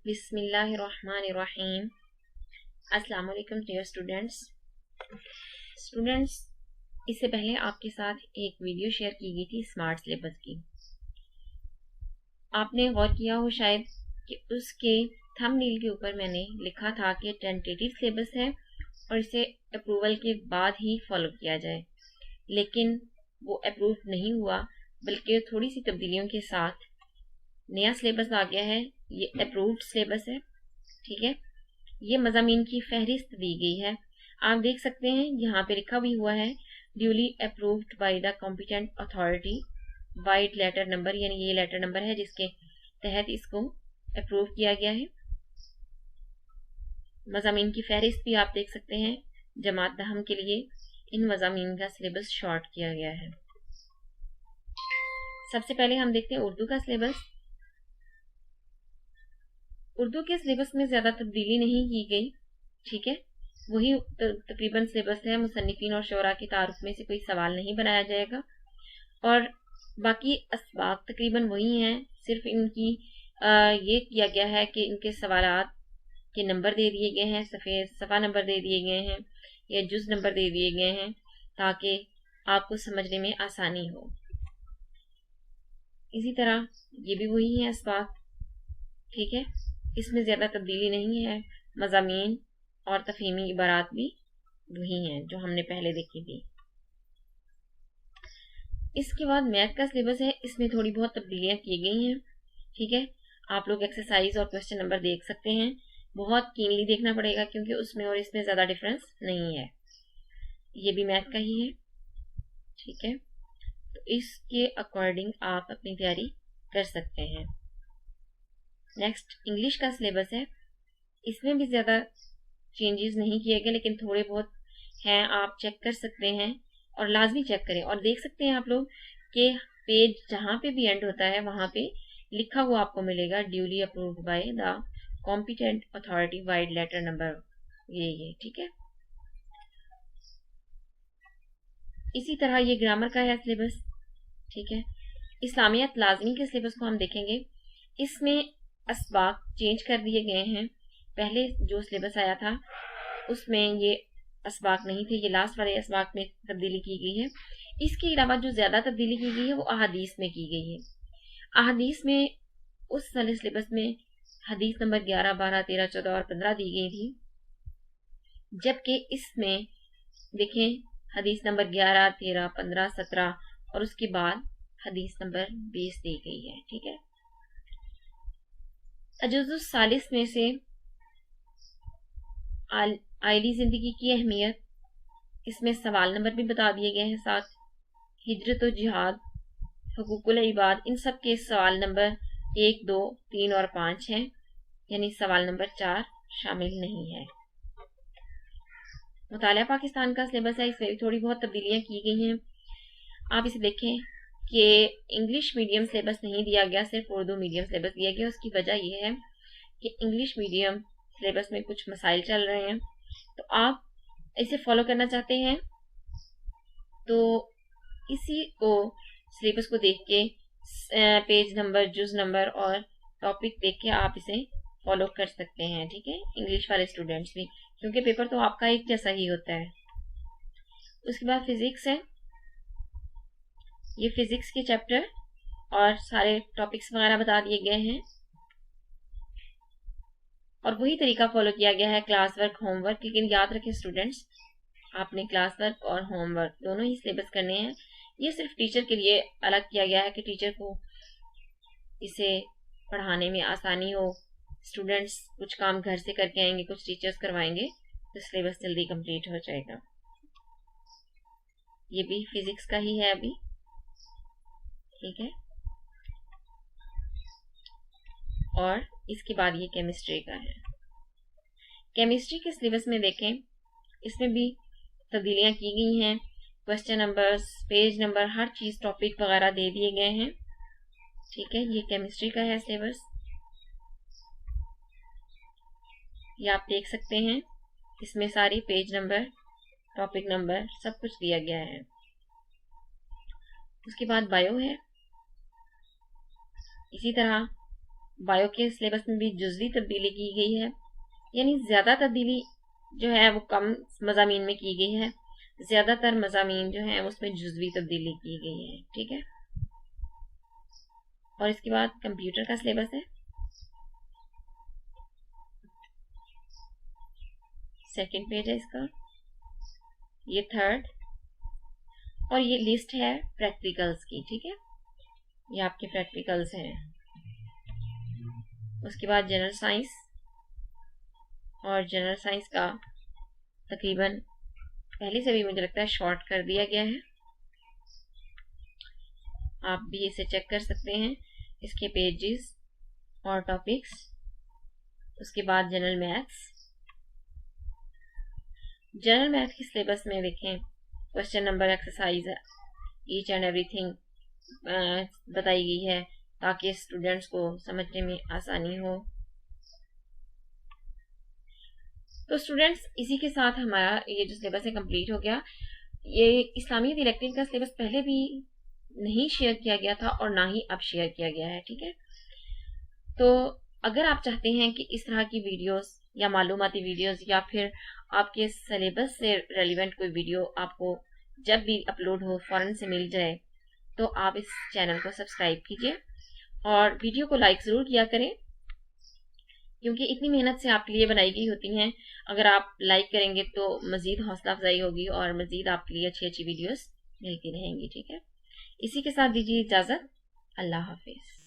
बिस्मिल्लाहिर्रहमानिर्रहीम। अस्सलाम वालेकुम डियर स्टूडेंट्स, इससे पहले आपके साथ एक वीडियो शेयर की गई थी स्मार्ट सिलेबस की। आपने गौर किया हो शायद कि उसके थंबनेल के ऊपर मैंने लिखा था कि टेंटेटिव सिलेबस है और इसे अप्रूवल के बाद ही फॉलो किया जाए, लेकिन वो अप्रूव नहीं हुआ, बल्कि थोड़ी सी तब्दीलियों के साथ नया सिलेबस आ गया है। ये अप्रूव्ड सिलेबस है, ठीक है। ये मज़ामीन की फहरिस्त दी गई है, आप देख सकते हैं यहाँ पे लिखा भी हुआ है duly approved by the competent authority, vide letter number, यानी ये लेटर नंबर है जिसके तहत इसको अप्रूव किया गया है। मज़ामीन की फहरिस्त भी आप देख सकते हैं। जमात दहम के लिए इन मज़ामीन का सिलेबस शॉर्ट किया गया है। सबसे पहले हम देखते हैं उर्दू का सिलेबस। उर्दू के सिलेबस में ज़्यादा तब्दीली नहीं की गई, ठीक है। वही तकरीबन सिलेबस है। मुसन्निफीन और शोरा के तारुफ में से कोई सवाल नहीं बनाया जाएगा और बाकी असबाक तकरीबन वही हैं। सिर्फ इनकी ये किया गया है कि इनके सवालात के नंबर दे दिए गए हैं, सफ़ा नंबर दे दिए गए हैं या जुज नंबर दे दिए गए हैं ताकि आपको समझने में आसानी हो। इसी तरह ये भी वही है असबाक, ठीक है। इसमें ज़्यादा तब्दीली नहीं है। मज़ामीन और तफ़हीमी इबारात भी वही हैं जो हमने पहले देखी थी। इसके बाद मैथ का सिलेबस है, इसमें थोड़ी बहुत तब्दीलियाँ की गई हैं, ठीक है। आप लोग एक्सरसाइज और क्वेश्चन नंबर देख सकते हैं। बहुत कीनली देखना पड़ेगा क्योंकि उसमें और इसमें ज़्यादा डिफरेंस नहीं है। ये भी मैथ का ही है, ठीक है। तो इसके अकॉर्डिंग आप अपनी तैयारी कर सकते हैं। नेक्स्ट इंग्लिश का सिलेबस है, इसमें भी ज़्यादा चेंजेस नहीं किए गए, लेकिन थोड़े बहुत हैं, आप चेक कर सकते हैं और लाजमी चेक करें। और देख सकते हैं आप लोग कि पेज जहाँ पे भी एंड होता है वहाँ पे लिखा हुआ आपको मिलेगा duly approved by the competent authority, vide letter number, ये ठीक है। इसी तरह ये ग्रामर का है सिलेबस, ठीक है। इस्लामियत लाजमी के सिलेबस को हम देखेंगे। इसमें असबाक चेंज कर दिए गए हैं। पहले जो सिलेबस आया था उसमें ये असबाक नहीं थे, ये लास्ट वाले असबाक में तब्दीली की गई है। इसके अलावा जो ज़्यादा तब्दीली की गई है वो अहादीस में की गई है। अहादीस में उस वाले सिलेबस में हदीस नंबर 11, 12, 13, 14 और 15 दी गई थी, जबकि इसमें देखें हदीस नंबर 11, 13, 15, 17 और उसके बाद हदीस नंबर 20 दी गई है, ठीक है। अजुज़ुस सालिस में से आइली ज़िंदगी की अहमियत, इसमें सवाल नंबर भी बता दिए गए हैं। साथ हिजरत और जिहाद, हुकूकुल इबाद, इन सब के सवाल नंबर 1, 2, 3 और 5 हैं, यानी सवाल नंबर 4 शामिल नहीं है। मुतालिया पाकिस्तान का सिलेबस है, इसमें भी थोड़ी बहुत तब्दीलियाँ की गई हैं। आप इसे देखें कि इंग्लिश मीडियम सिलेबस नहीं दिया गया, सिर्फ उर्दू मीडियम सिलेबस दिया गया। उसकी वजह यह है कि इंग्लिश मीडियम सिलेबस में कुछ मसाइल चल रहे हैं, तो आप इसे फॉलो करना चाहते हैं तो इसी को सिलेबस को देख के पेज नंबर, जुज नंबर और टॉपिक देख के आप इसे फॉलो कर सकते हैं, ठीक है। इंग्लिश वाले स्टूडेंट्स भी, क्योंकि पेपर तो आपका एक जैसा ही होता है। उसके बाद फिजिक्स है, ये फिजिक्स के चैप्टर और सारे टॉपिक्स वगैरह बता दिए गए हैं और वही तरीका फॉलो किया गया है, क्लास वर्क, होमवर्क। लेकिन याद रखें स्टूडेंट्स, आपने क्लास वर्क और होमवर्क दोनों ही सिलेबस करने हैं। ये सिर्फ टीचर के लिए अलग किया गया है कि टीचर को इसे पढ़ाने में आसानी हो। स्टूडेंट्स कुछ काम घर से करके आएंगे, कुछ टीचर्स करवाएंगे, तो सिलेबस जल्दी कंप्लीट हो जाएगा। ये भी फिजिक्स का ही है अभी, ठीक है। और इसके बाद ये केमिस्ट्री का है। केमिस्ट्री के सिलेबस में देखें, इसमें भी तब्दीलियाँ की गई हैं। क्वेश्चन नंबर्स, पेज नंबर, हर चीज़, टॉपिक वगैरह दे दिए गए हैं, ठीक है। ये केमिस्ट्री का है सिलेबस, ये आप देख सकते हैं। इसमें सारी पेज नंबर, टॉपिक नंबर सब कुछ दिया गया है। उसके बाद बायो है, इसी तरह बायो के सिलेबस में भी जुज़वी तब्दीली की गई है, यानी ज़्यादा तब्दीली जो है वो कम मज़ामीन में की गई है, ज़्यादातर मज़ामीन जो है उसमें जुज़वी तब्दीली की गई है। ठीक है, और इसके बाद कंप्यूटर का सिलेबस है, सेकंड पेज है इसका, ये थर्ड, और ये लिस्ट है प्रैक्टिकल्स की। ठीक है, ये आपके प्रैक्टिकल्स हैं। उसके बाद जनरल साइंस, और जनरल साइंस का तकरीबन पहले से भी मुझे लगता है शॉर्ट कर दिया गया है, आप भी इसे चेक कर सकते हैं, इसके पेजेस और टॉपिक्स। उसके बाद जनरल मैथ्स, जनरल मैथ के सिलेबस में देखें question number, exercise, each and everything बताई गई है ताकि स्टूडेंट्स को समझने में आसानी हो। तो स्टूडेंट्स, इसी के साथ हमारा ये जो सिलेबस है कंप्लीट हो गया। ये इस्लामियत इलेक्टिव का सिलेबस पहले भी नहीं शेयर किया गया था और ना ही अब शेयर किया गया है। ठीक है, तो अगर आप चाहते हैं कि इस तरह की वीडियोस या मालूमाती वीडियोस या फिर आपके सिलेबस से रेलिवेंट कोई वीडियो आपको जब भी अपलोड हो फ़ौरन से मिल जाए, तो आप इस चैनल को सब्सक्राइब कीजिए और वीडियो को लाइक ज़रूर किया करें, क्योंकि इतनी मेहनत से आपके लिए बनाई गई होती हैं। अगर आप लाइक करेंगे तो मज़ीद हौसला अफजाई होगी और मज़ीद आपके लिए अच्छी अच्छी वीडियोस मिलती रहेंगी। ठीक है, इसी के साथ दीजिए इजाज़त, अल्लाह हाफिज़।